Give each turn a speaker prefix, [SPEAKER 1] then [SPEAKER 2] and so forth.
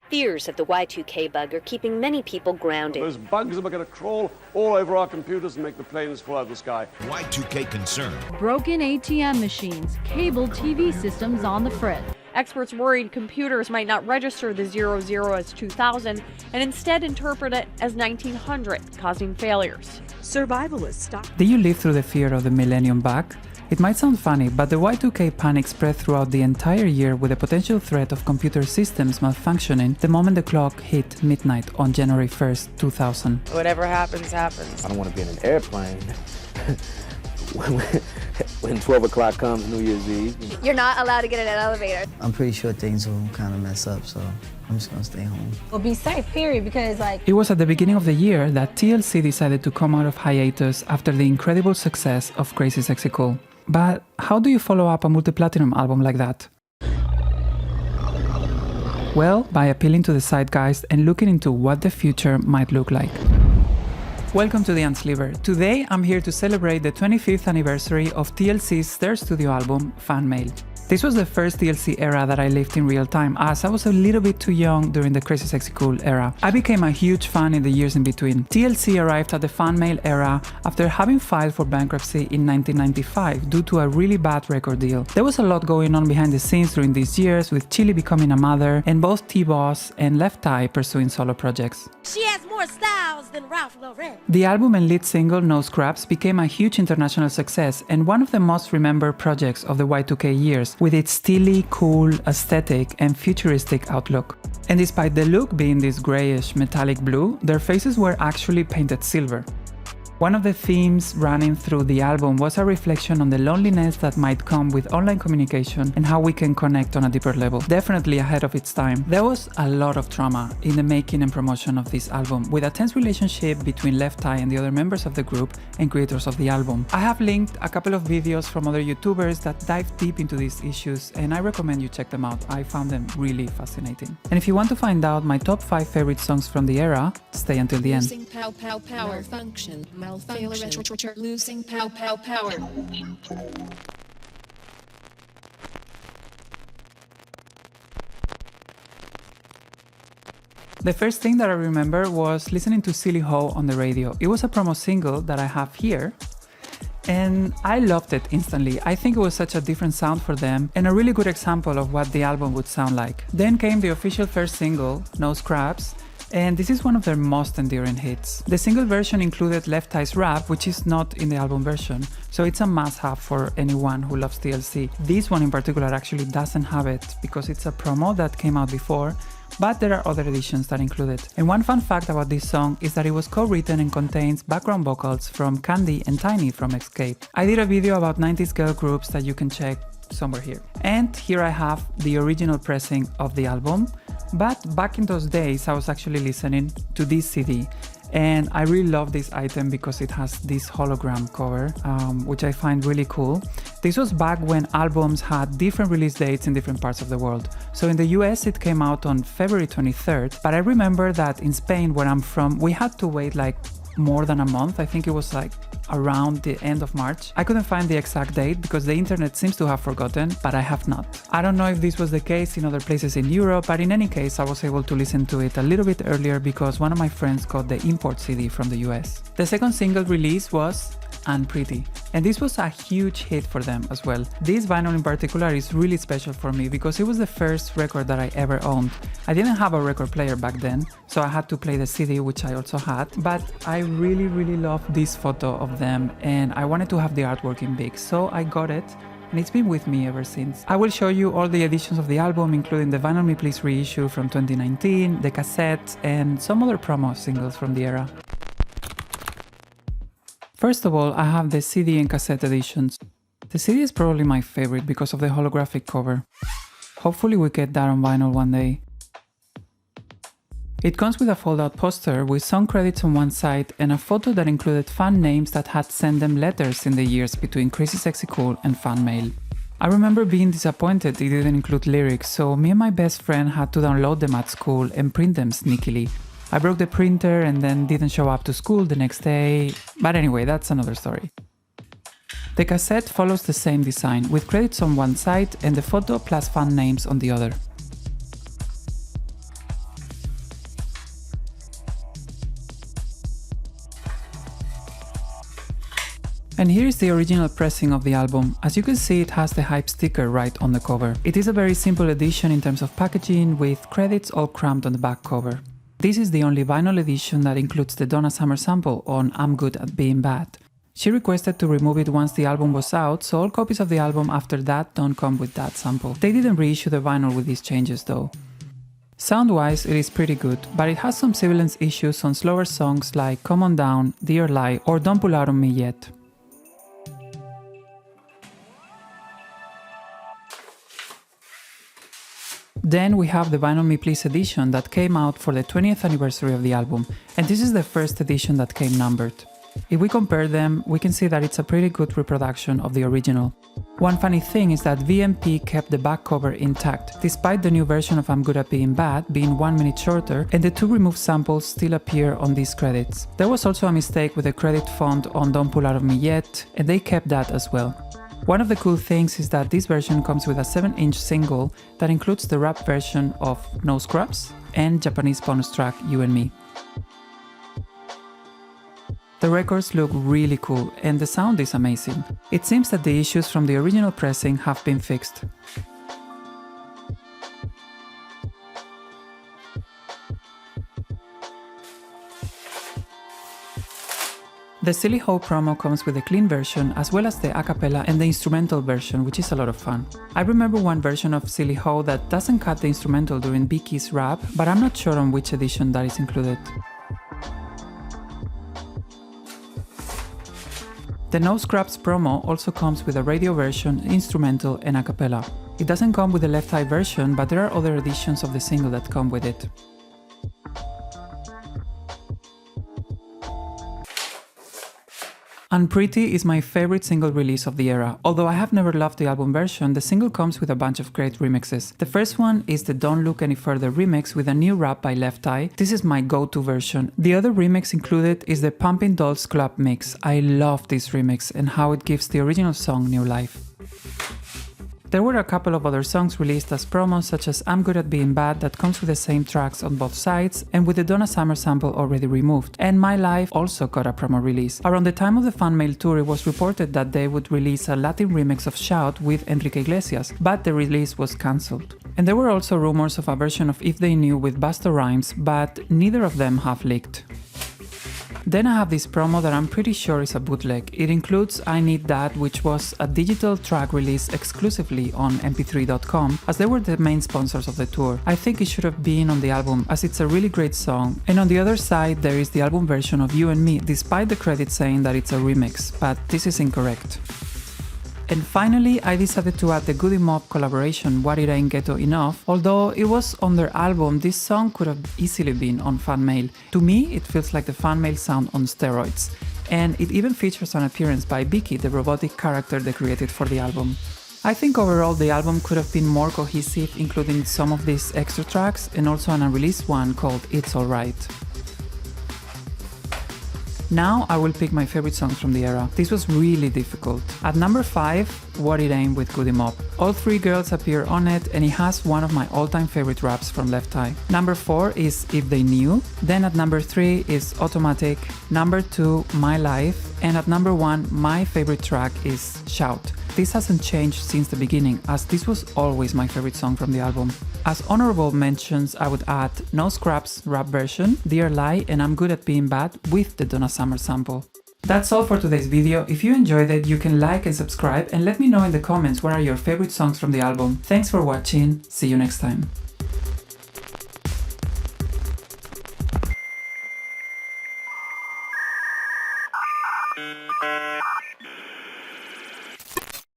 [SPEAKER 1] Fears of the Y2K bug are keeping many people grounded.
[SPEAKER 2] Those bugs are going to crawl all over our computers and make the planes fly out of the sky.
[SPEAKER 3] Y2K concern.
[SPEAKER 4] Broken ATM machines, cable TV systems on the fritz.
[SPEAKER 5] Experts worried computers might not register the 00 as 2000 and instead interpret it as 1900, causing failures.
[SPEAKER 6] Survivalists stop.
[SPEAKER 7] Did you live through the fear of the millennium bug? It might sound funny, but the Y2K panic spread throughout the entire year with a potential threat of computer systems malfunctioning the moment the clock hit midnight on January 1st, 2000.
[SPEAKER 8] Whatever happens, happens.
[SPEAKER 9] I don't want to be in an airplane when 12 o'clock comes New Year's Eve.
[SPEAKER 10] You're not allowed to get in an elevator.
[SPEAKER 11] I'm pretty sure things will kind of mess up, so I'm just gonna stay home.
[SPEAKER 10] Well, be safe, period, because
[SPEAKER 7] It was at the beginning of the year that TLC decided to come out of hiatus after the incredible success of Crazy Sexy Cool. But how do you follow up a multi-platinum album like that? Well, by appealing to the zeitgeist and looking into what the future might look like. Welcome to the Unsleever. Today I'm here to celebrate the 25th anniversary of TLC's third studio album, FanMail. This was the first TLC era that I lived in real time, as I was a little bit too young during the Crazy Sexy Cool era. I became a huge fan in the years in between. TLC arrived at the FanMail era after having filed for bankruptcy in 1995 due to a really bad record deal. There was a lot going on behind the scenes during these years, with Chili becoming a mother and both T-Boss and Left Eye pursuing solo projects.
[SPEAKER 6] She has more styles than Ralph Lauren.
[SPEAKER 7] The album and lead single No Scrubs became a huge international success and one of the most remembered projects of the Y2K years, with its steely, cool aesthetic and futuristic outlook. And despite the look being this grayish metallic blue, their faces were actually painted silver. One of the themes running through the album was a reflection on the loneliness that might come with online communication and how we can connect on a deeper level. Definitely ahead of its time. There was a lot of drama in the making and promotion of this album, with a tense relationship between Left Eye and the other members of the group and creators of the album. I have linked a couple of videos from other YouTubers that dive deep into these issues, and I recommend you check them out. I found them really fascinating. And if you want to find out my top 5 favorite songs from the era, stay until the end.
[SPEAKER 12] Losing power function. Losing power.
[SPEAKER 7] The first thing that I remember was listening to Silly Ho on the radio. It was a promo single that I have here, and I loved it instantly. I think it was such a different sound for them and a really good example of what the album would sound like. Then came the official first single, No Scrubs, and this is one of their most enduring hits. The single version included Left Eye's rap, which is not in the album version, so it's a must-have for anyone who loves TLC. This one in particular actually doesn't have it because it's a promo that came out before, but there are other editions that include it. And one fun fact about this song is that it was co-written and contains background vocals from Candy and Tiny from Escape. I did a video about 90s girl groups that you can check somewhere here. And here I have the original pressing of the album. But back in those days, I was actually listening to this CD, and I really love this item because it has this hologram cover, which I find really cool. This was back when albums had different release dates in different parts of the world. So in the US, it came out on February 23rd, but I remember that in Spain, where I'm from, we had to wait like more than a month. I think it was like around the end of March. I couldn't find the exact date because the internet seems to have forgotten, but I have not. I don't know if this was the case in other places in Europe, but in any case I was able to listen to it a little bit earlier because one of my friends got the import CD from the US. The second single release was Unpretty, and this was a huge hit for them as well. This vinyl in particular is really special for me because it was the first record that I ever owned. I didn't have a record player back then, so I had to play the CD, which I also had, but I really loved this photo of them and I wanted to have the artwork in big, so I got it. And it's been with me ever since. I will show you all the editions of the album, including the Vinyl Me Please reissue from 2019, the cassette, and some other promo singles from the era. First of all, I have the CD and cassette editions. The CD is probably my favorite because of the holographic cover. Hopefully we get that on vinyl one day. It comes with a fold-out poster with song credits on one side and a photo that included fan names that had sent them letters in the years between Crazy Sexy Cool and FanMail. I remember being disappointed it didn't include lyrics, so me and my best friend had to download them at school and print them sneakily. I broke the printer and then didn't show up to school the next day, but anyway, that's another story. The cassette follows the same design, with credits on one side and the photo plus fan names on the other. And here is the original pressing of the album. As you can see, it has the hype sticker right on the cover. It is a very simple edition in terms of packaging, with credits all crammed on the back cover. This is the only vinyl edition that includes the Donna Summer sample on I'm Good at Being Bad. She requested to remove it once the album was out, so all copies of the album after that don't come with that sample. They didn't reissue the vinyl with these changes though. Sound-wise, it is pretty good, but it has some sibilance issues on slower songs like Come On Down, Dear Lie or Don't Pull Out On Me Yet. Then we have the Vinyl Me Please edition that came out for the 20th anniversary of the album, and this is the first edition that came numbered. If we compare them, we can see that it's a pretty good reproduction of the original. One funny thing is that VMP kept the back cover intact, despite the new version of I'm Good at Being Bad being 1 minute shorter, and the two removed samples still appear on these credits. There was also a mistake with the credit font on Don't Pull Out of Me Yet, and they kept that as well. One of the cool things is that this version comes with a 7-inch single that includes the rap version of No Scrubs and Japanese bonus track You and Me. The records look really cool and the sound is amazing. It seems that the issues from the original pressing have been fixed. The Silly Ho promo comes with a clean version as well as the a cappella and the instrumental version, which is a lot of fun. I remember one version of Silly Ho that doesn't cut the instrumental during Biki's rap, but I'm not sure on which edition that is included. The No Scrubs promo also comes with a radio version, instrumental and a cappella. It doesn't come with the Left Eye version, but there are other editions of the single that come with it. Unpretty is my favorite single release of the era. Although I have never loved the album version, the single comes with a bunch of great remixes. The first one is the Don't Look Any Further remix with a new rap by Left Eye. This is my go-to version. The other remix included is the Pumpin' Dolls Club mix. I love this remix and how it gives the original song new life. There were a couple of other songs released as promos, such as I'm Good at Being Bad that comes with the same tracks on both sides and with the Donna Summer sample already removed, and My Life also got a promo release. Around the time of the FanMail tour, it was reported that they would release a Latin remix of Shout with Enrique Iglesias, but the release was cancelled. And there were also rumors of a version of If They Knew with Busta Rhymes, but neither of them have leaked. Then I have this promo that I'm pretty sure is a bootleg. It includes I Need That, which was a digital track released exclusively on mp3.com, as they were the main sponsors of the tour. I think it should have been on the album, as it's a really great song. And on the other side there is the album version of You and Me, despite the credits saying that it's a remix, but this is incorrect. And finally, I decided to add the Goody Mob collaboration What It Ain't Ghetto Enuff. Although it was on their album, this song could have easily been on FanMail. To me, it feels like the FanMail sound on steroids. And it even features an appearance by Biki, the robotic character they created for the album. I think overall the album could have been more cohesive, including some of these extra tracks and also an unreleased one called It's Alright. Now I will pick my favorite songs from the era. This was really difficult. At number 5, What It Ain't with Goody Mob. All three girls appear on it and it has one of my all-time favorite raps from Left Eye. Number 4 is If They Knew. Then at number 3 is Automatic. Number 2, My Life. And at number 1, my favorite track is Shout. This hasn't changed since the beginning, as this was always my favorite song from the album. As honorable mentions, I would add No Scrubs rap version, Dear Lie and I'm Good at Being Bad with the Donna Summer sample. That's all for today's video. If you enjoyed it, you can like and subscribe and let me know in the comments what are your favorite songs from the album. Thanks for watching, see you next time.